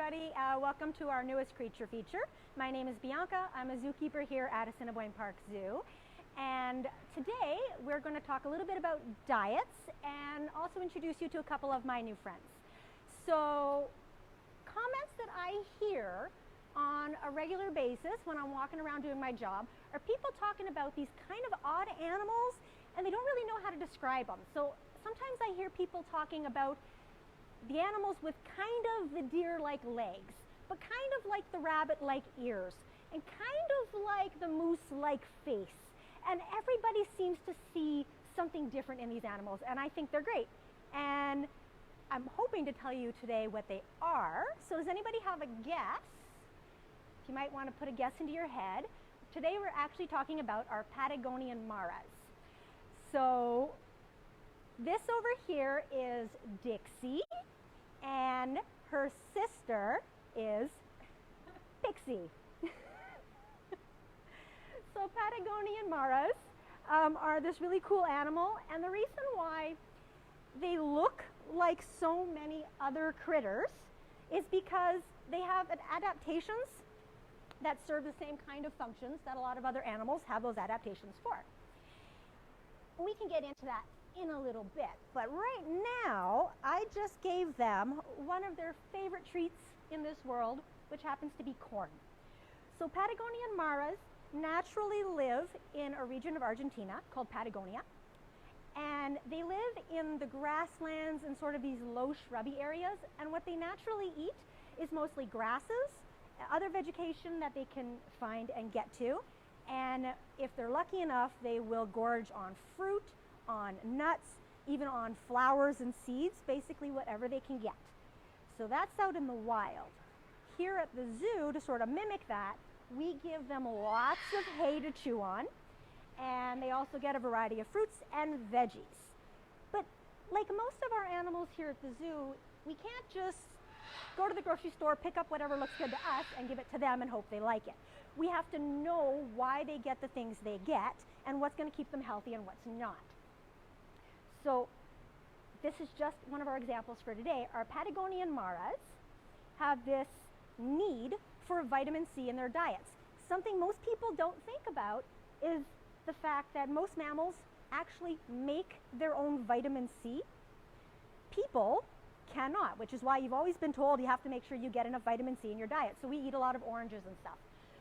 everybody. Welcome to our newest creature feature. My name is Bianca. I'm a zookeeper here at Assiniboine Park Zoo. And today we're going to talk a little bit about diets and also introduce you to a couple of my new friends. So, comments that I hear on a regular basis when I'm walking around doing my job are people talking about these kind of odd animals and they don't really know how to describe them. So sometimes I hear people talking about the animals with kind of the deer-like legs, but kind of like the rabbit-like ears, and kind of like the moose-like face. And everybody seems to see something different in these animals, and I think they're great. And I'm hoping to tell you today what they are. So does anybody have a guess? You might want to put a guess into your head. Today we're actually talking about our Patagonian Maras. So this over here is Dixie, and her sister is Pixie. So Patagonian Maras are this really cool animal, and the reason why they look like so many other critters is because they have adaptations that serve the same kind of functions that a lot of other animals have those adaptations for. We can get into that in a little bit, but right now I just gave them one of their favorite treats in this world, which happens to be corn. So Patagonian Maras naturally live in a region of Argentina called Patagonia, and they live in the grasslands and sort of these low shrubby areas, and what they naturally eat is mostly grasses, other vegetation that they can find and get to, and if they're lucky enough they will gorge on fruit, on nuts, even on flowers and seeds, basically whatever they can get. So that's out in the wild. Here at the zoo, to sort of mimic that, we give them lots of hay to chew on, and they also get a variety of fruits and veggies. But like most of our animals here at the zoo, we can't just go to the grocery store, pick up whatever looks good to us and give it to them and hope they like it. We have to know why they get the things they get and what's going to keep them healthy and what's not. So this is just one of our examples for today. Our Patagonian Maras have this need for vitamin C in their diets. Something most people don't think about is the fact that most mammals actually make their own vitamin C. People cannot, which is why you've always been told you have to make sure you get enough vitamin C in your diet. So we eat a lot of oranges and stuff.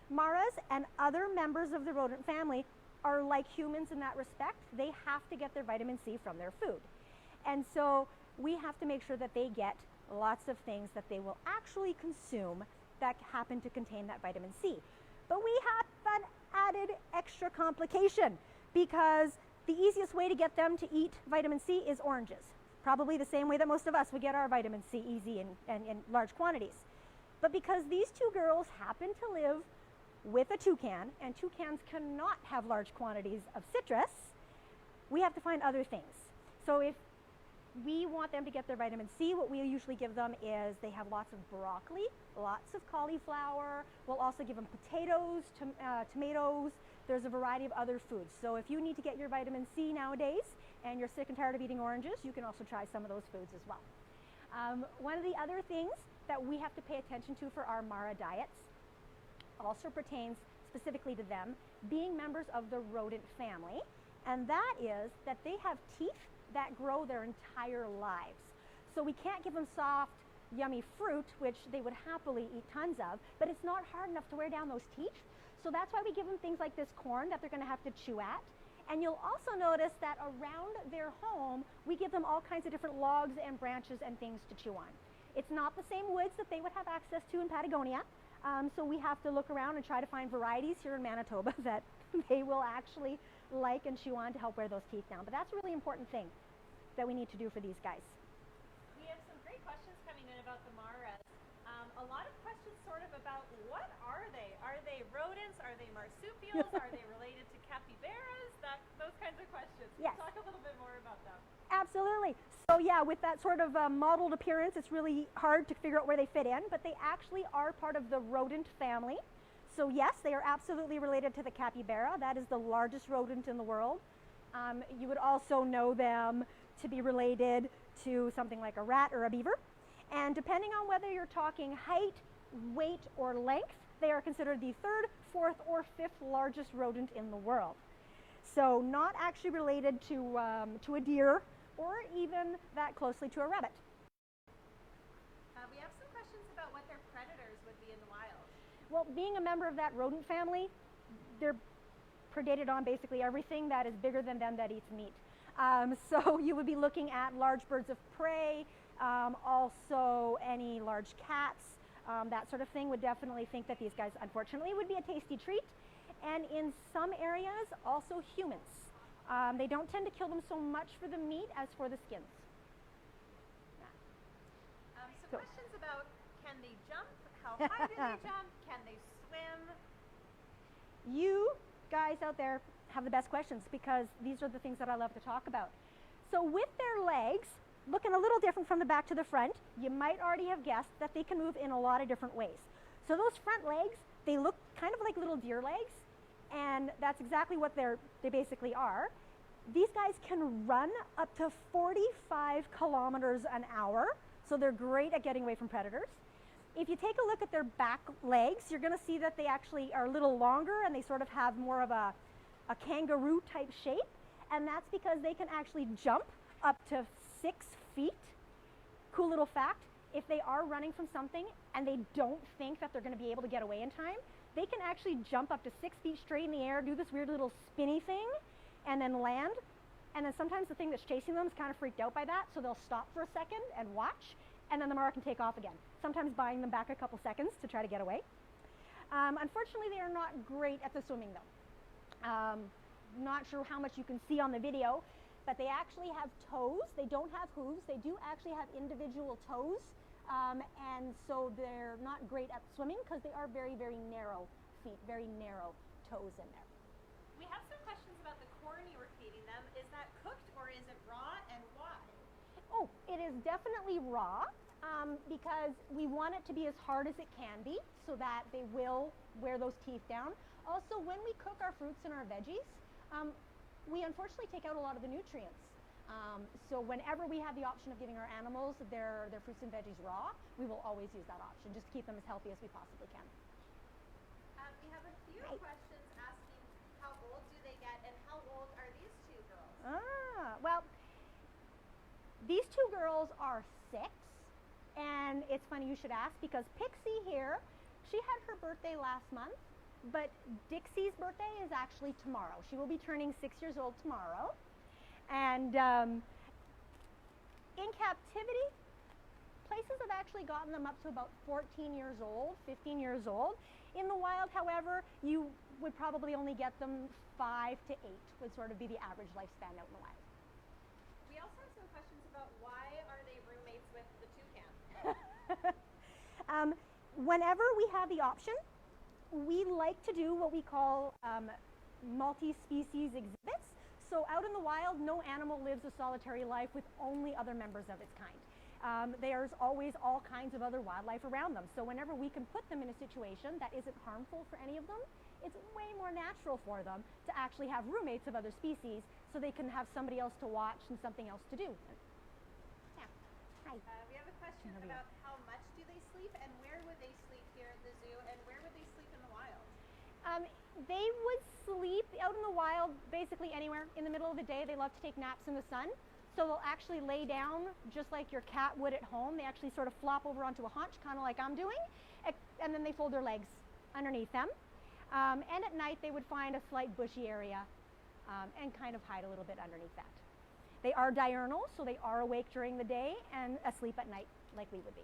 Maras and other members of the rodent family are like humans in that respect. They have to get their vitamin C from their food. And so we have to make sure that they get lots of things that they will actually consume that happen to contain that vitamin C. But we have an added extra complication, because the easiest way to get them to eat vitamin C is oranges. Probably the same way that most of us would get our vitamin C easy in large quantities. But because these two girls happen to live with a toucan, and toucans cannot have large quantities of citrus, we have to find other things. So if we want them to get their vitamin C, what we usually give them is they have lots of broccoli, lots of cauliflower. We'll also give them potatoes, tomatoes. There's a variety of other foods. So if you need to get your vitamin C nowadays and you're sick and tired of eating oranges, you can also try some of those foods as well. One of the other things that we have to pay attention to for our Mara diets also pertains specifically to them being members of the rodent family, and that is that they have teeth that grow their entire lives. So we can't give them soft, yummy fruit, which they would happily eat tons of, but it's not hard enough to wear down those teeth. So that's why we give them things like this corn that they're going to have to chew at. And you'll also notice that around their home, we give them all kinds of different logs and branches and things to chew on. It's not the same woods that they would have access to in Patagonia. So we have to look around and try to find varieties here in Manitoba that they will actually like and chew on to help wear those teeth down. But that's a really important thing that we need to do for these guys. We have some great questions coming in about the Maras. A lot of questions sort of about what are they? Are they rodents? Are they marsupials? Are they related to capybaras? Those kinds of questions. Yes. Talk a little bit more about them. Absolutely. So yeah, with that sort of mottled appearance, it's really hard to figure out where they fit in, but they actually are part of the rodent family. So yes, they are absolutely related to the capybara. That is the largest rodent in the world. You would also know them to be related to something like a rat or a beaver. And depending on whether you're talking height, weight, or length, they are considered the third, fourth, or fifth largest rodent in the world. So not actually related to a deer or even that closely to a rabbit. We have some questions about what their predators would be in the wild. Well, being a member of that rodent family, they're predated on basically everything that is bigger than them that eats meat. So you would be looking at large birds of prey, also any large cats, that sort of thing. Would definitely think that these guys, unfortunately, would be a tasty treat. And in some areas, also humans. They don't tend to kill them so much for the meat as for the skins. Some questions about, can they jump? How high do they jump? Can they swim? You guys out there have the best questions because these are the things that I love to talk about. So with their legs, looking a little different from the back to the front, you might already have guessed that they can move in a lot of different ways. So those front legs, they look kind of like little deer legs, and that's exactly what they basically are. These guys can run up to 45 kilometers an hour, so they're great at getting away from predators. If you take a look at their back legs, you're going to see that they actually are a little longer and they sort of have more of a kangaroo type shape, and that's because they can actually jump up to 6 feet. Cool little fact, if they are running from something and they don't think that they're going to be able to get away in time, they can actually jump up to 6 feet straight in the air, do this weird little spinny thing, and then land. And then sometimes the thing that's chasing them is kind of freaked out by that, so they'll stop for a second and watch, and then the Mara can take off again, sometimes buying them back a couple seconds to try to get away. Unfortunately, they are not great at the swimming though. Not sure how much you can see on the video, but they actually have toes. They don't have hooves. They do actually have individual toes, and so they're not great at swimming because they are very, very narrow feet, very narrow toes in there. We have some questions about the corn you were feeding them. Is that cooked or is it raw, and why? Oh, it is definitely raw because we want it to be as hard as it can be so that they will wear those teeth down. Also, when we cook our fruits and our veggies, we unfortunately take out a lot of the nutrients. So whenever we have the option of giving our animals their fruits and veggies raw, we will always use that option just to keep them as healthy as we possibly can. We have a few questions asking how old do they get and how old are these two girls? Well, these two girls are 6, and it's funny you should ask because Pixie here, she had her birthday last month, but Dixie's birthday is actually tomorrow. She will be turning 6 years old tomorrow. And in captivity, places have actually gotten them up to about 14 years old, 15 years old. In the wild, however, you would probably only get them 5 to 8 would sort of be the average lifespan out in the wild. We also have some questions about why are they roommates with the toucan? Whenever we have the option, we like to do what we call multi-species exhibits. So out in the wild, no animal lives a solitary life with only other members of its kind. There's always all kinds of other wildlife around them. So whenever we can put them in a situation that isn't harmful for any of them, it's way more natural for them to actually have roommates of other species so they can have somebody else to watch and something else to do. Yeah. Hi. We have a question about how much do they sleep and where would they sleep here at the zoo and where would they sleep in the wild? They would sleep out in the wild basically anywhere. In the middle of the day, they love to take naps in the sun. So they'll actually lay down just like your cat would at home. They actually sort of flop over onto a haunch, kind of like I'm doing, and then they fold their legs underneath them. And at night, they would find a slight bushy area and kind of hide a little bit underneath that. They are diurnal, so they are awake during the day and asleep at night like we would be.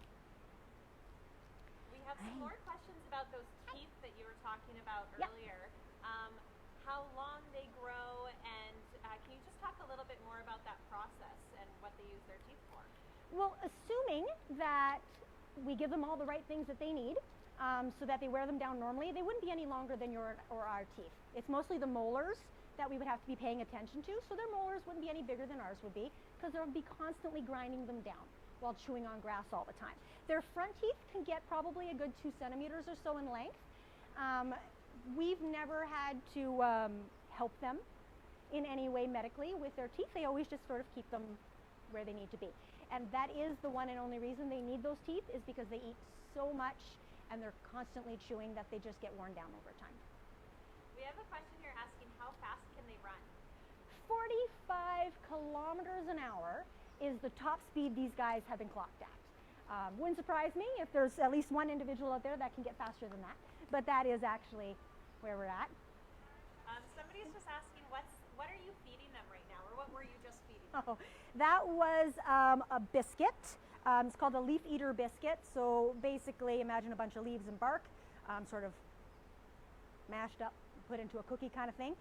We have some more questions about those teeth that you were talking about earlier. How long they grow, and can you just talk a little bit more about that process and what they use their teeth for? Well, assuming that we give them all the right things that they need so that they wear them down normally, they wouldn't be any longer than your or our teeth. It's mostly the molars that we would have to be paying attention to, so their molars wouldn't be any bigger than ours would be because they'll be constantly grinding them down while chewing on grass all the time. Their front teeth can get probably a good 2 centimeters or so in length. We've never had to help them in any way medically with their teeth. They always just sort of keep them where they need to be. And that is the one and only reason they need those teeth, is because they eat so much and they're constantly chewing that they just get worn down over time. We have a question here asking, how fast can they run? 45 kilometers an hour is the top speed these guys have been clocked at. Wouldn't surprise me if there's at least one individual out there that can get faster than that, but that is actually where we're at. Somebody's just asking, what are you feeding them right now, or what were you just feeding them? Oh, that was a biscuit. It's called a leaf eater biscuit. So basically, imagine a bunch of leaves and bark, sort of mashed up, put into a cookie kind of thing.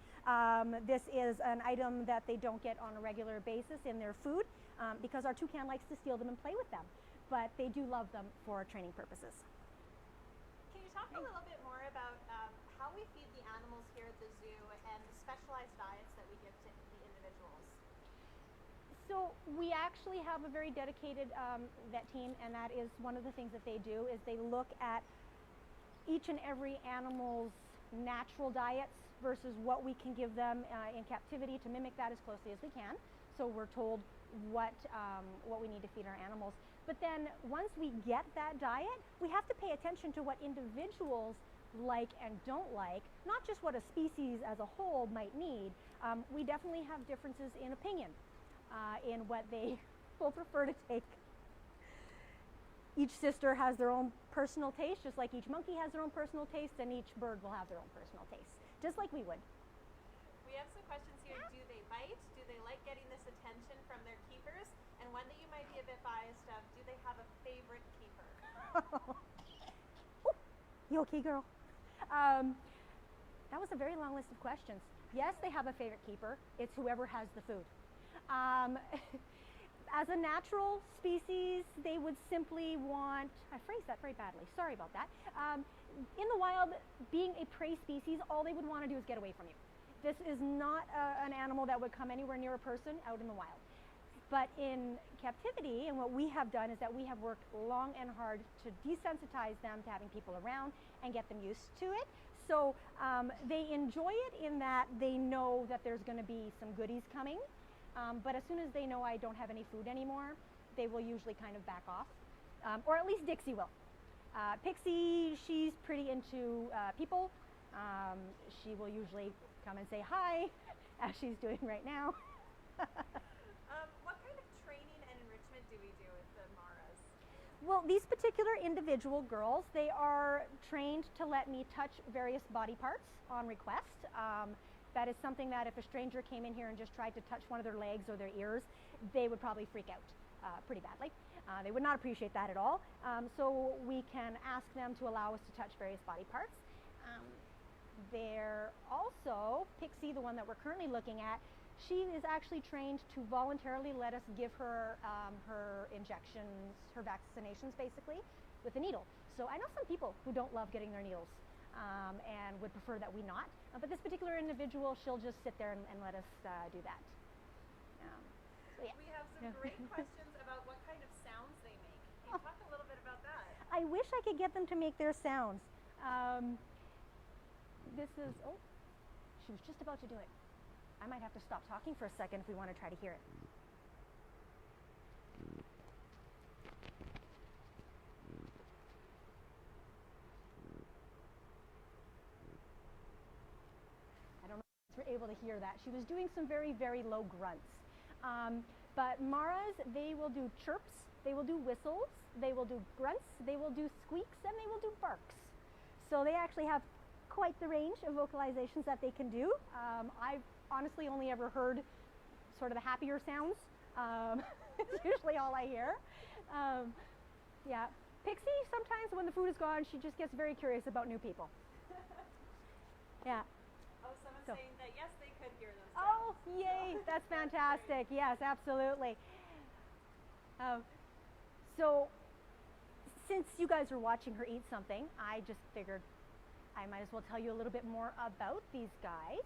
This is an item that they don't get on a regular basis in their food because our toucan likes to steal them and play with them. But they do love them for training purposes. Can you talk a little bit more about how we feed the animals here at the zoo and the specialized diets that we give to the individuals? So we actually have a very dedicated vet team, and that is one of the things that they do is they look at each and every animal's natural diets versus what we can give them in captivity to mimic that as closely as we can. So we're told what we need to feed our animals. But then once we get that diet, we have to pay attention to what individuals like and don't like, not just what a species as a whole might need. We definitely have differences in opinion in what they will prefer to take. Each sister has their own personal taste, just like each monkey has their own personal taste, and each bird will have their own personal taste, just like we would. We have some questions here. Do they bite? Do they like getting this attention from their keepers? And one that you might be a bit biased of, do they have a favorite keeper? Oh, you okay, girl? That was a very long list of questions. Yes, they have a favorite keeper. It's whoever has the food. As a natural species, they would simply want, I phrased that very badly, sorry about that. In the wild, being a prey species, all they would want to do is get away from you. This is not an animal that would come anywhere near a person out in the wild. But in captivity, and what we have done is that we have worked long and hard to desensitize them to having people around and get them used to it. So they enjoy it in that they know that there's going to be some goodies coming. But as soon as they know I don't have any food anymore, they will usually kind of back off. Or at least Dixie will. Pixie, she's pretty into people. She will usually come and say hi, as she's doing right now. What kind of training and enrichment do we do with the Maras? Well, these particular individual girls, they are trained to let me touch various body parts on request. That is something that if a stranger came in here and just tried to touch one of their legs or their ears, they would probably freak out pretty badly. They would not appreciate that at all. So we can ask them to allow us to touch various body parts. They're also, Pixie, the one that we're currently looking at, she is actually trained to voluntarily let us give her her injections, her vaccinations basically, with a needle. So I know some people who don't love getting their needles and would prefer that we not. But this particular individual, she'll just sit there and let us do that. So yeah. We have some great questions about what kind of sounds they make. Can you talk a little bit about that? I wish I could get them to make their sounds. This is, oh, she was just about to do it. I might have to stop talking for a second if we want to try to hear it. I don't know if you're able to hear that. She was doing some very, very low grunts. But Maras, they will do chirps, they will do whistles, they will do grunts, they will do squeaks, and they will do barks. So they actually have quite the range of vocalizations that they can do. I've honestly only ever heard sort of the happier sounds. It's usually all I hear. Yeah. Pixie, sometimes when the food is gone, she just gets very curious about new people. Yeah. Oh, someone's saying that yes, they could hear those sounds. Oh, yay, that's fantastic. Yes, absolutely. So since you guys are watching her eat something, I just figured I might as well tell you a little bit more about these guys.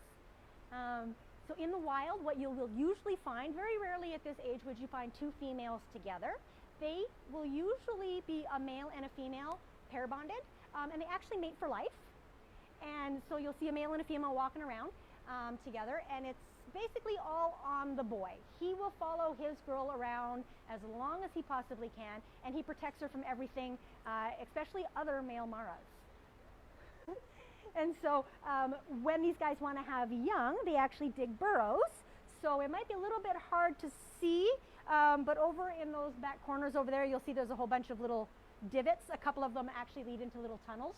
So in the wild, what you will usually find, very rarely at this age would you find two females together. They will usually be a male and a female pair bonded, and they actually mate for life. And so you'll see a male and a female walking around together, and it's basically all on the boy. He will follow his girl around as long as he possibly can, and he protects her from everything, especially other male Maras. And so when these guys want to have young, they actually dig burrows. So it might be a little bit hard to see, but over in those back corners over there, you'll see there's a whole bunch of little divots. A couple of them actually lead into little tunnels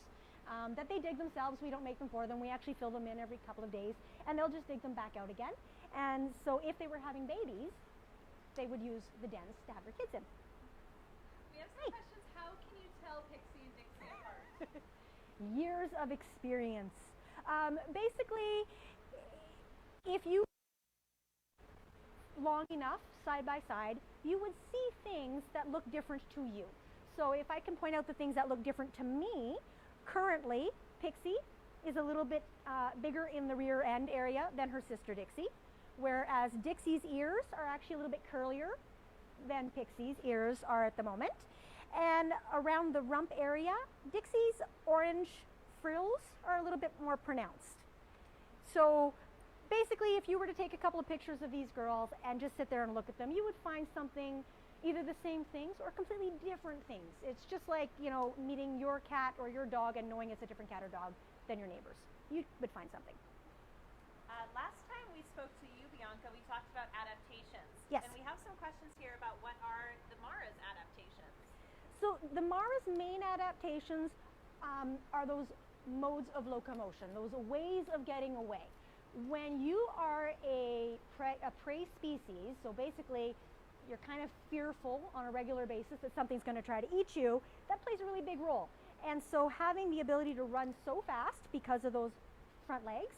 that they dig themselves. We don't make them for them. We actually fill them in every couple of days, and they'll just dig them back out again. And so if they were having babies, they would use the dens to have their kids in. We have some questions. How can you tell Pixie and Dixie apart? Years of experience. Basically, if you long enough side by side, you would see things that look different to you. So if I can point out the things that look different to me, currently Pixie is a little bit bigger in the rear end area than her sister Dixie, whereas Dixie's ears are actually a little bit curlier than Pixie's ears are at the moment. And around the rump area, Dixie's orange frills are a little bit more pronounced. So basically, if you were to take a couple of pictures of these girls and just sit there and look at them, you would find something, either the same things or completely different things. It's just like, you know, meeting your cat or your dog and knowing it's a different cat or dog than your neighbor's. You would find something. Last time we spoke to you, Bianca, we talked about adaptations. Yes. And we have some questions here about what are the Mara's adaptations. So the Mara's main adaptations are those modes of locomotion, those ways of getting away. When you are a prey species, so basically you're kind of fearful on a regular basis that something's going to try to eat you, that plays a really big role. And so having the ability to run so fast because of those front legs,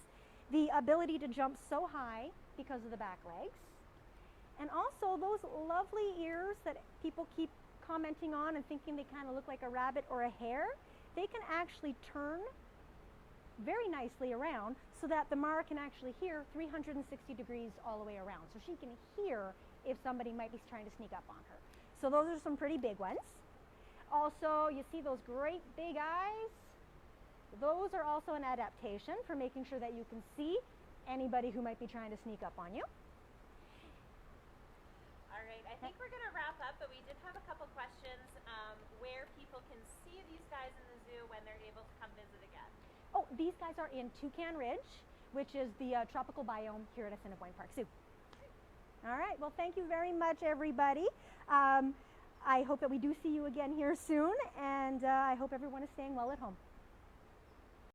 the ability to jump so high because of the back legs, and also those lovely ears that people keep commenting on and thinking they kind of look like a rabbit or a hare, they can actually turn very nicely around so that the Mara can actually hear 360 degrees all the way around. So she can hear if somebody might be trying to sneak up on her. So those are some pretty big ones. Also, you see those great big eyes? Those are also an adaptation for making sure that you can see anybody who might be trying to sneak up on you. All right, I think we're going to wrap up, but we did have a couple questions where people can see these guys in the zoo when they're able to come visit again. Oh, these guys are in Toucan Ridge, which is the tropical biome here at Assiniboine Park Zoo. All right, well, thank you very much, everybody. I hope that we do see you again here soon, and I hope everyone is staying well at home.